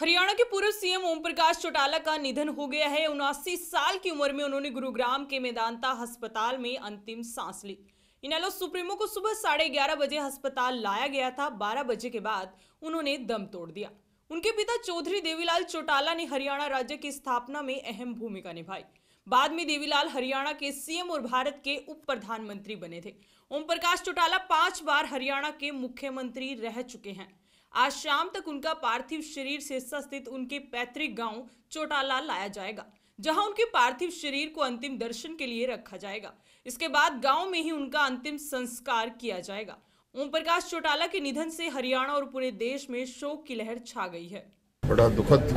हरियाणा के पूर्व सीएम ओम प्रकाश चौटाला का निधन हो गया है। 79 साल की उम्र में उन्होंने गुरुग्राम के मेदांता अस्पताल में अंतिम सांस ली। इनेलो सुप्रीमो को सुबह 11:30 बजे अस्पताल लाया गया था। 12 बजे के बाद उन्होंने दम तोड़ दिया। उनके पिता चौधरी देवीलाल चौटाला ने हरियाणा राज्य की स्थापना में अहम भूमिका निभाई। बाद में देवीलाल हरियाणा के सीएम और भारत के उप प्रधानमंत्री बने थे। ओम प्रकाश चौटाला 5 बार हरियाणा के मुख्यमंत्री रह चुके हैं। आज शाम तक उनका पार्थिव शरीर सिरसा स्थित उनके पैतृक गांव चौटाला लाया जाएगा, जहां उनके पार्थिव शरीर को अंतिम दर्शन के लिए रखा जाएगा। इसके बाद गांव में ही उनका अंतिम संस्कार किया जाएगा। ओम प्रकाश चौटाला के निधन से हरियाणा और पूरे देश में शोक की लहर छा गई है। बड़ा दुखद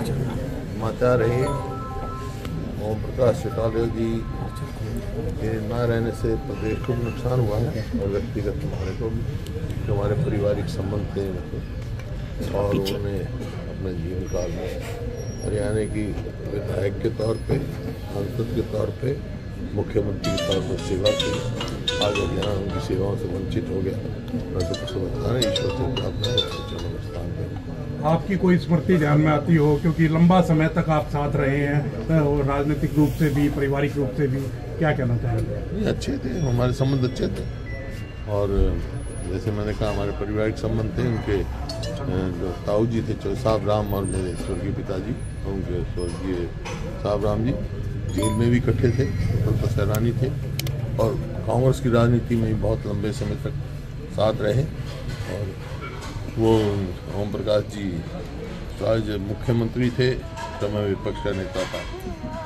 समाचार है। ओम प्रकाश चौटाला जी के न रहने से प्रदेश को भी नुकसान हुआ है और व्यक्तिगत हमारे को भी, हमारे पारिवारिक संबंध थे और उन्होंने अपने जीवन काल में हरियाणा की विधायक के तौर पे, सांसद के तौर पे, मुख्यमंत्री के तौर पर सेवा की। आज हरियाणा उनकी सेवाओं से वंचित हो गया। मैं तो कुछ बताना, ईश्वर से प्रार्थना है। आपकी कोई स्मृति ध्यान में आती हो, क्योंकि लंबा समय तक आप साथ रहे हैं और राजनीतिक रूप से भी, पारिवारिक रूप से भी, क्या कहना चाहेंगे? अच्छे थे, हमारे संबंध अच्छे थे और जैसे मैंने कहा हमारे पारिवारिक संबंध थे। उनके जो ताऊ जी थे साहब राम और मेरे स्वर्गीय पिताजी, उनके स्वर्गीय साहब राम जी जेल में भी इकट्ठे थे, स्वतंत्रता सेनानी थे और कांग्रेस की राजनीति में भी बहुत लंबे समय तक साथ रहे। और वो ओम प्रकाश जी आज मुख्यमंत्री थे तो मैं विपक्ष का नेता था।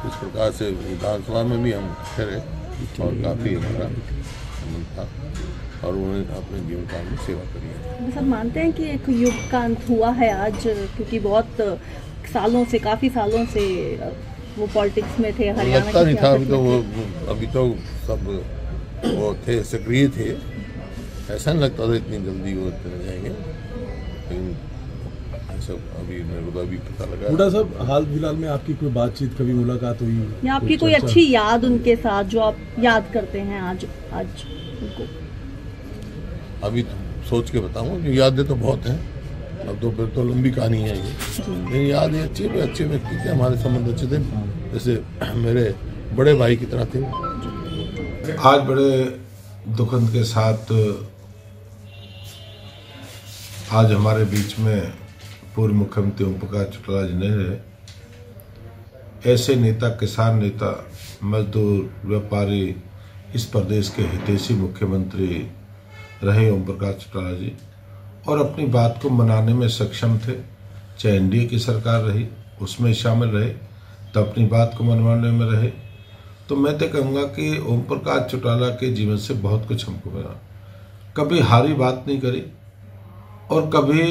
इस प्रकार से विधानसभा में भी हम इकट्ठे रहे और काफ़ी हमारा संबंध था और उन्होंने अपने जीवन काल में सेवा करी है। सब मानते हैं कि एक युग का अंत हुआ है आज, क्योंकि बहुत सालों से, काफ़ी सालों से वो पॉलिटिक्स में थे, हरियाणा लगता नहीं था। अभी तो सब वो थे, सक्रिय थे। ऐसा नहीं लगता था इतनी जल्दी वो चले जाएंगे, लेकिन सब अभी मेरे को अभी पता लगा। बूढ़ा साहब, हाल फिलहाल में आपकी कोई बातचीत, कभी मुलाकात हुई या आपकी कोई अच्छी याद उनके साथ जो आप याद करते हैं आज उनको? अभी तो सोच के बताऊँ, यादें तो बहुत हैं। अब तो फिर तो लंबी कहानी है ये, लेकिन याद है अच्छे व्यक्ति थे, हमारे संबंध अच्छे थे, जैसे मेरे बड़े भाई की तरह थे। आज बड़े दुखद के साथ आज हमारे बीच में पूर्व मुख्यमंत्री ओम प्रकाश चौटाला जी नहीं रहे। ऐसे नेता, किसान नेता, मजदूर, व्यापारी, इस प्रदेश के हितैषी मुख्यमंत्री रहे ओम प्रकाश चौटाला जी और अपनी बात को मनाने में सक्षम थे। चाहे एनडीए की सरकार रही, उसमें शामिल रहे तो अपनी बात को मनवाने में रहे। तो मैं तो कहूँगा कि ओम प्रकाश चौटाला के जीवन से बहुत कुछ हमको मिला। कभी हारी बात नहीं करी और कभी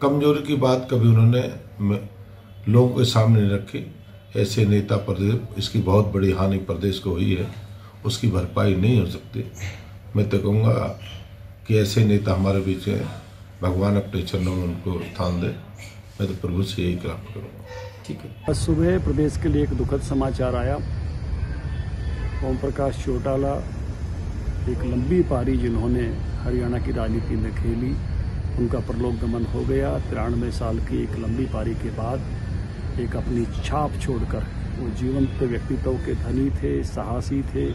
कमजोरी की बात कभी उन्होंने लोगों के सामने नहीं रखी। ऐसे नेता प्रदेश, इसकी बहुत बड़ी हानि प्रदेश को हुई है, उसकी भरपाई नहीं हो सकती। मैं तो कहूँगा कि ऐसे नेता हमारे बीच हैं, भगवान अपने चरणों में उनको स्थान दे। मैं तो प्रभु से यही प्राप्त करूँगा। ठीक है। सुबह प्रदेश के लिए एक दुखद समाचार आया। ओम प्रकाश चौटाला एक लंबी पारी जिन्होंने हरियाणा की राजनीति में खेली, उनका परलोक गमन हो गया। 93 साल की एक लंबी पारी के बाद एक अपनी छाप छोड़कर वो जीवंत व्यक्तित्व के धनी थे, साहसी थे,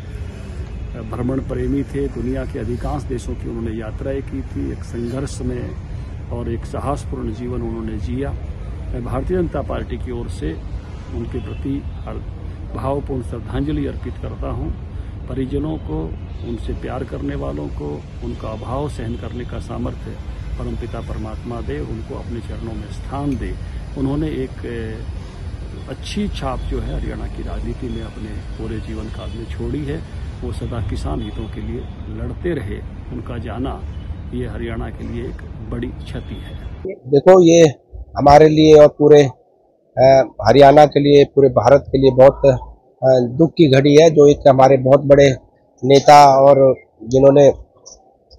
भ्रमण प्रेमी थे। दुनिया के अधिकांश देशों की उन्होंने यात्राएं की थी। एक संघर्ष में और एक साहसपूर्ण जीवन उन्होंने जिया। मैं भारतीय जनता पार्टी की ओर से उनके प्रति भावपूर्ण श्रद्धांजलि अर्पित करता हूं। परिजनों को, उनसे प्यार करने वालों को उनका अभाव सहन करने का सामर्थ्य परमपिता परमात्मा दे, उनको अपने चरणों में स्थान दे। उन्होंने एक अच्छी छाप जो है हरियाणा की राजनीति में अपने पूरे जीवन काल में छोड़ी है। वो सदा किसान हितों के लिए लड़ते रहे। उनका जाना ये हरियाणा के लिए एक बड़ी क्षति है। देखो, ये हमारे लिए और पूरे हरियाणा के लिए, पूरे भारत के लिए बहुत दुख की घड़ी है। जो एक हमारे बहुत बड़े नेता और जिन्होंने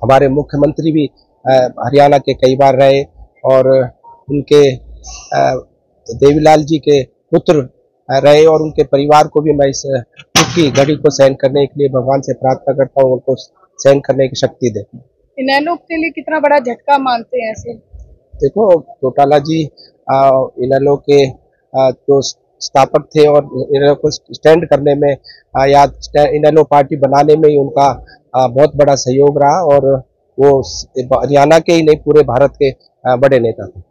हमारे मुख्यमंत्री भी हरियाणा के कई बार रहे और उनके देवीलाल जी के पुत्र रहे और उनके परिवार को भी मैं इस दुख की घड़ी को सहन करने के लिए भगवान से प्रार्थना करता हूँ, उनको सहन करने की शक्ति दे। इनेलो के लिए कितना बड़ा झटका मानते हैं ऐसे? देखो, चौटाला जी इनेलो के जो स्थापक थे और इनेलो को स्टैंड करने में या इनेलो पार्टी बनाने में ही उनका बहुत बड़ा सहयोग रहा और वो हरियाणा के ही नहीं पूरे भारत के बड़े नेता थे।